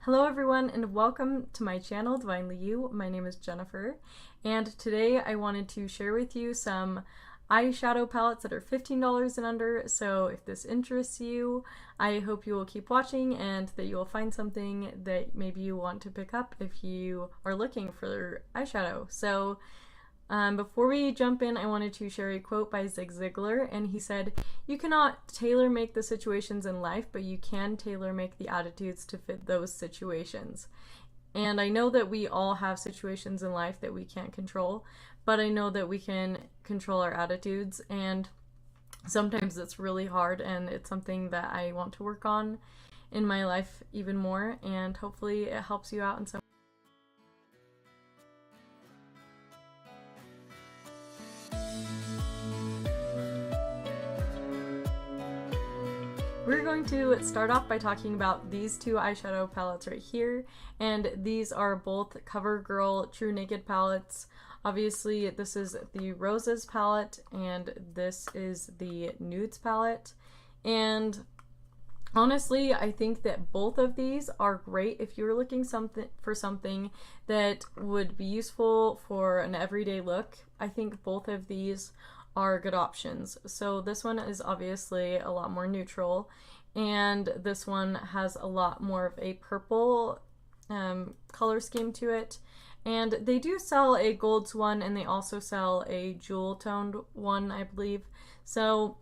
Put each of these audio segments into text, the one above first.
Hello everyone and welcome to my channel, Divinely You. My name is Jennifer, and today I wanted to share with you some eyeshadow palettes that are $15 and under. So if this interests you, I hope you will keep watching and that you will find something that maybe you want to pick up if you are looking for eyeshadow. So before we jump in, I wanted to share a quote by Zig Ziglar, and he said, "You cannot tailor-make the situations in life, but you can tailor-make the attitudes to fit those situations." And I know that we all have situations in life that we can't control, but I know that we can control our attitudes, and sometimes it's really hard, and it's something that I want to work on in my life even more, and hopefully it helps you out in some. We're going to start off by talking about these two eyeshadow palettes right here, and these are both Covergirl TruNaked palettes. Obviously, this is the Roses palette, and this is the Nudes palette. And honestly, I think that both of these are great if you're looking for something that would be useful for an everyday look. I think both of these are good options. So this one is obviously a lot more neutral, and this one has a lot more of a purple color scheme to it. And they do sell a golds one, and they also sell a jewel toned one, I believe. So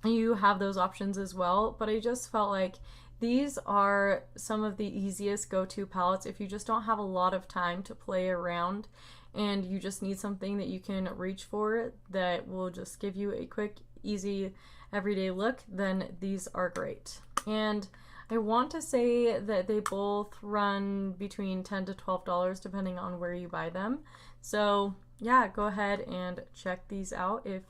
you have those options as well, but I just felt like these are some of the easiest go-to palettes if you just don't have a lot of time to play around and you just need something that you can reach for that will just give you a quick, easy, everyday look. Then these are great. And I want to say that they both run between $10 to $12 depending on where you buy them. So yeah, go ahead and check these out if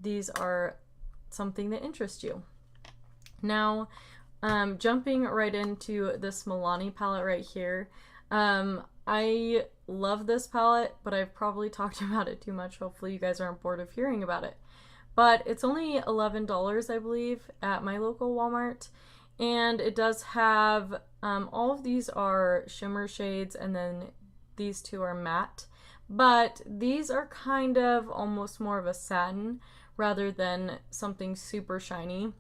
these are something that interests you. Now, jumping right into this Milani palette right here. I love this palette, but I've probably talked about it too much. Hopefully you guys aren't bored of hearing about it. But it's only $11, I believe, at my local Walmart. And it does have, all of these are shimmer shades, and then these two are matte. But these are kind of almost more of a satin rather than something super shiny.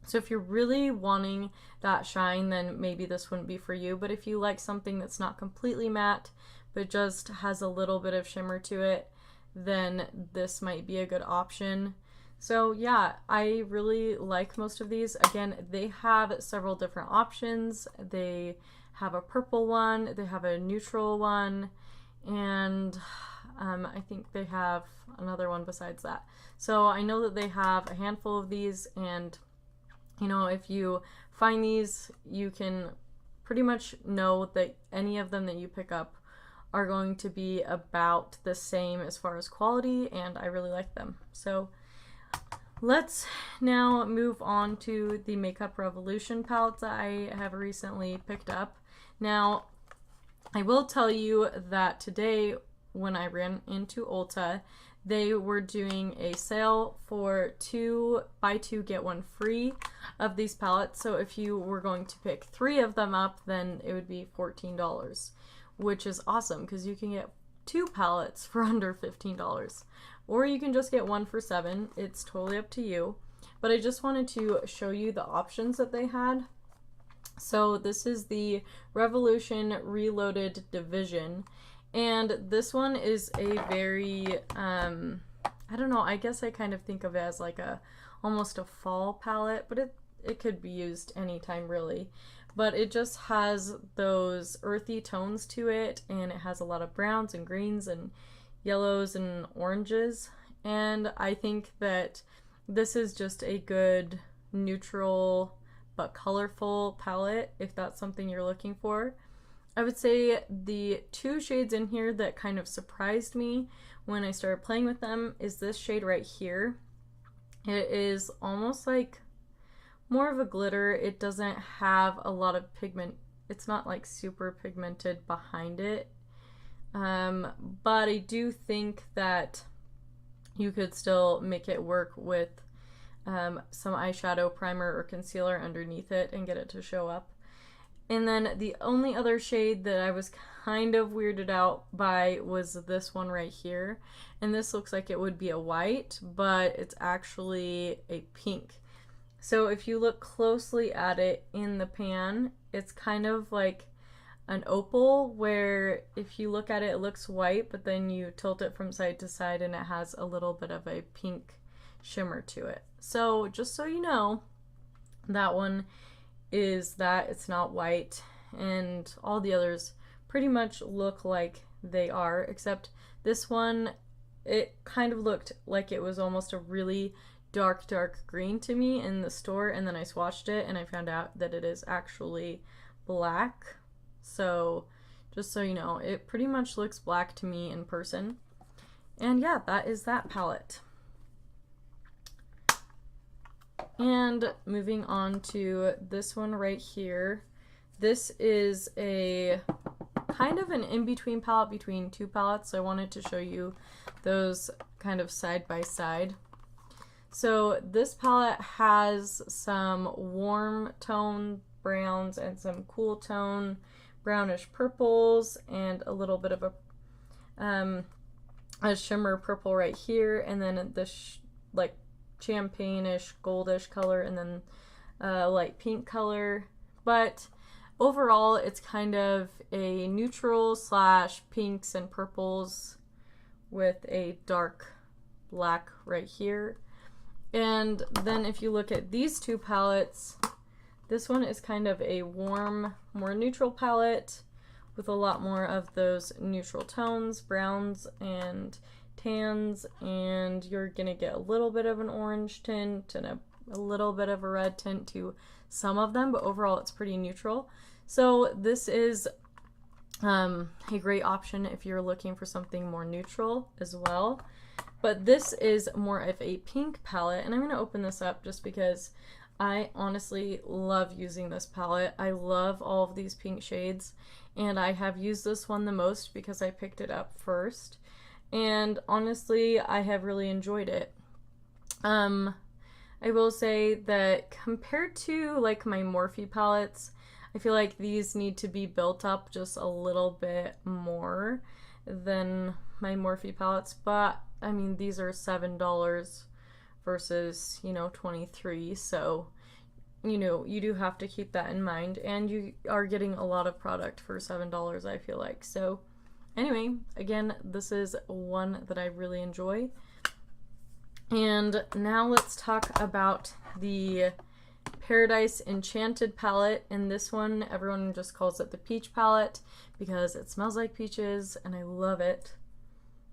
So if you're really wanting that shine, then maybe this wouldn't be for you. But if you like something that's not completely matte, but just has a little bit of shimmer to it, then this might be a good option. So yeah, I really like most of these. Again, they have several different options. They have a purple one, they have a neutral one, and I think they have another one besides that. So I know that they have a handful of these, and you know, if you find these, you can pretty much know that any of them that you pick up are going to be about the same as far as quality, and I really like them. So let's now move on to the Makeup Revolution palettes that I have recently picked up. Now, I will tell you that today when I ran into Ulta, they were doing a sale for 2 buy 2 get 1 free of these palettes. So if you were going to pick 3 of them up, then it would be $14, which is awesome because you can get 2 palettes for under $15. Or you can just get 1 for $7. It's totally up to you. But I just wanted to show you the options that they had. So this is the Revolution Reloaded Division. And this one is a very, I don't know, I guess I kind of think of it as like almost a fall palette, but it could be used anytime really. But it just has those earthy tones to it, and it has a lot of browns and greens and yellows and oranges. And I think that this is just a good neutral but colorful palette if that's something you're looking for. I would say the 2 shades in here that kind of surprised me when I started playing with them is this shade right here. It is almost like more of a glitter. It doesn't have a lot of pigment. It's not like super pigmented behind it. But I do think that you could still make it work with some eyeshadow primer or concealer underneath it and get it to show up. And then the only other shade that I was kind of weirded out by was this one right here. And this looks like it would be a white, but it's actually a pink. So if you look closely at it in the pan, it's kind of like an opal, where if you look at it, it looks white, but then you tilt it from side to side and it has a little bit of a pink shimmer to it. So just so you know, that one is that it's not white, and all the others pretty much look like they are, except this one, it kind of looked like it was almost a really dark green to me in the store, and then I swatched it and I found out that it is actually black. So just so you know, it pretty much looks black to me in person. And yeah, that is that palette. And moving on to this one right here. This is a kind of an in-between palette between two palettes, so I wanted to show you those kind of side by side. So this palette has some warm tone browns and some cool tone brownish purples and a little bit of a shimmer purple right here, and then this like champagne-ish goldish color, and then a light pink color. But overall it's kind of a neutral slash pinks and purples with a dark black right here. And then if you look at these two palettes, this one is kind of a warm, more neutral palette with a lot more of those neutral tones, browns and tans, and you're gonna get a little bit of an orange tint and a little bit of a red tint to some of them, but overall it's pretty neutral. So this is a great option if you're looking for something more neutral as well. But this is more of a pink palette, and I'm going to open this up just because I honestly love using this palette. I love all of these pink shades, and I have used this one the most because I picked it up first. And honestly, I have really enjoyed it. I will say that compared to like my Morphe palettes, I feel like these need to be built up just a little bit more than my Morphe palettes, but I mean, these are $7 versus, you know, $23, so, you know, you do have to keep that in mind, and you are getting a lot of product for $7, I feel like. So anyway, again, this is one that I really enjoy. And now let's talk about the Paradise Enchanted palette, and this one, everyone just calls it the peach palette because it smells like peaches, and I love it.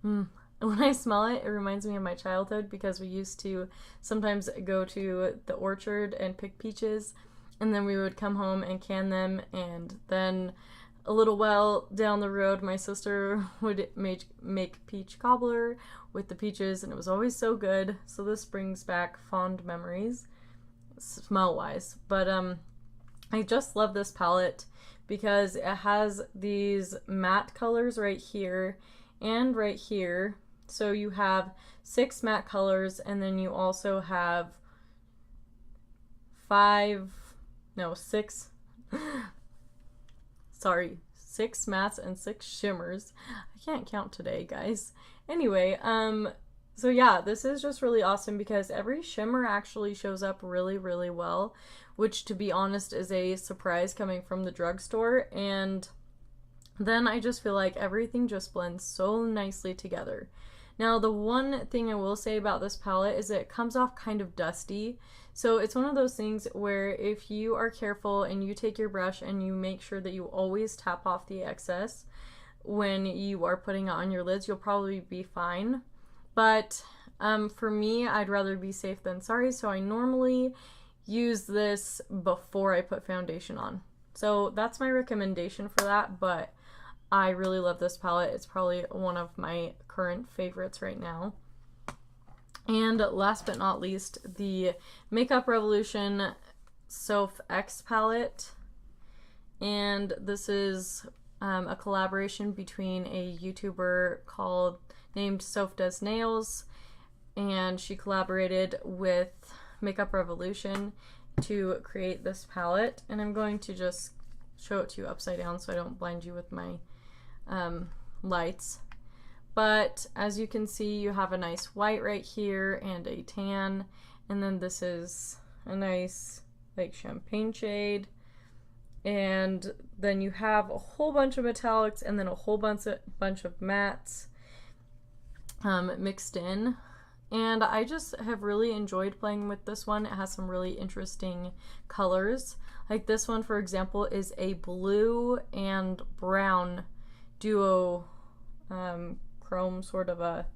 When I smell it, it reminds me of my childhood because we used to sometimes go to the orchard and pick peaches, and then we would come home and can them, and then a little while down the road my sister would make peach cobbler with the peaches, and it was always so good. So this brings back fond memories smell wise. But I just love this palette because it has these matte colors right here and right here. So you have 6 matte colors, and then you also have 6 6 mattes and 6 shimmers. I can't count today, guys. Anyway, so yeah, this is just really awesome because every shimmer actually shows up really, really well, which to be honest is a surprise coming from the drugstore. And then I just feel like everything just blends so nicely together. Now, the one thing I will say about this palette is that it comes off kind of dusty. So it's one of those things where if you are careful and you take your brush and you make sure that you always tap off the excess when you are putting it on your lids, you'll probably be fine. But for me, I'd rather be safe than sorry, so I normally use this before I put foundation on. So that's my recommendation for that, but I really love this palette. It's probably one of my current favorites right now. And last but not least, the Makeup Revolution SophX palette. And this is a collaboration between a YouTuber named Soph Does Nails, and she collaborated with Makeup Revolution to create this palette. And I'm going to just show it to you upside down so I don't blind you with my lights. But as you can see, you have a nice white right here and a tan, and then this is a nice like champagne shade, and then you have a whole bunch of metallics and then a whole bunch of mattes mixed in. And I just have really enjoyed playing with this one. It has some really interesting colors. Like this one, for example, is a blue and brown duo chrome sort of a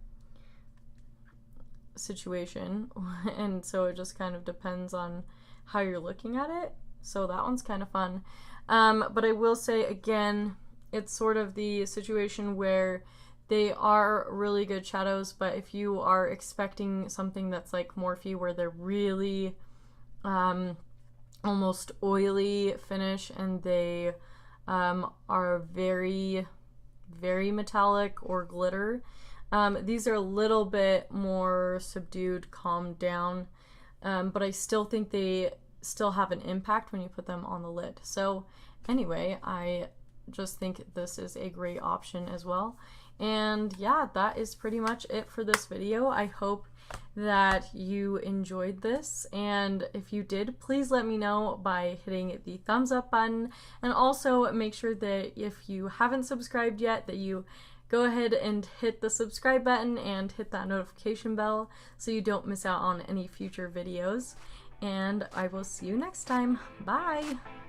situation. And so it just kind of depends on how you're looking at it. So that one's kind of fun. But I will say again, it's sort of the situation where they are really good shadows, but if you are expecting something that's like Morphe where they're really almost oily finish and they are very, very metallic or glitter, these are a little bit more subdued, calmed down, but I still think they still have an impact when you put them on the lid. So anyway, I just think this is a great option as well. And yeah, that is pretty much it for this video. I hope that you enjoyed this, and if you did, please let me know by hitting the thumbs up button, and also make sure that if you haven't subscribed yet, that you go ahead and hit the subscribe button and hit that notification bell so you don't miss out on any future videos. And I will see you next time. Bye!